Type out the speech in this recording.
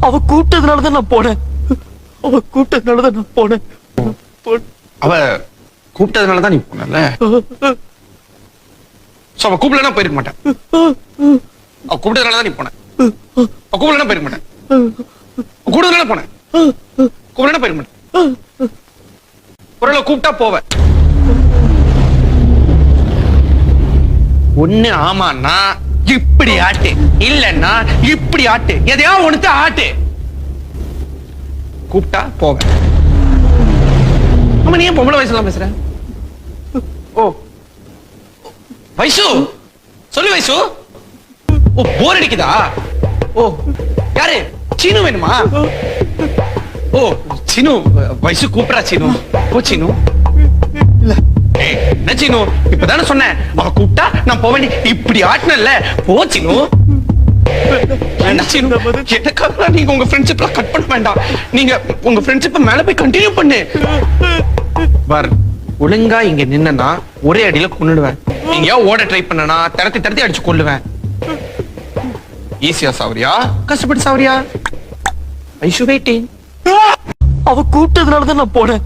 அவ கூப்பிட்டதுனாலதான் நான் போனேன். அவ கூப்பிட்டதுனாலதான் நான் போனேன். அவ கூப்பிட்டதுனாலதான் நீ போனல. அவ கூப்பிடலன்னா போயிருக்க மாட்டேன். அவ கூப்பிட்டதுனாலதான் நீ போன. அவ கூப்பிடலன்னா போயிருக்க மாட்டேன். கூப்பிட்டதுனால போனேன். கூப்பிடலன்னா போயிருக்க மாட்டேன். ஒரு கூப்பிட்டா போவேன். ஒண்ணு ஆமான்னா இப்படி ஆட்டு, இல்லன்னா இப்படி ஆட்டு, எதையா ஒண்ணுத்த ஆட்டு. கூப்பிட்டா போவேன். ஆமா, நீ ஏன் பொம்பளை வயசுலாம் பேசுற? ஓ வைசு, சொல்லு வைசு. ஓ போர் அடிக்குதா? ஓ யாரு? சீனு வேணுமா? ஓ சீனு, வைசு கூப்பிடா. சீனு ஓ சீனு. என்ன சீனு, இப்பதானே சொன்னேன் அவ கூப்பிட்டா நான் போவேன். இப்படி ஆட்டினல்ல, போ சீனு. எனக்காக நீங்க உங்க ஃப்ரெண்ட்ஷிப்ல கட் பண்ண வேண்டாம். நீங்க உங்க ஃப்ரெண்ட்ஷிப்பை மேல போய் கண்டினியூ பண்ணு. பார், ஒழுங்கா இங்க நின்னா ஒரே அடியில கொன்னுடுவேன். நீங்க ஓட ட்ரை பண்ணனா தரத்தி தரத்தி அடிச்சு கொள்ளுவேன். ஈஸியா சாவரியா, கஷ்டப்பட்டு சாவரியா? ஐஷு வெயிட்டிங். அவ கூப்பிட்டதுனாலதான் நான் போனேன்.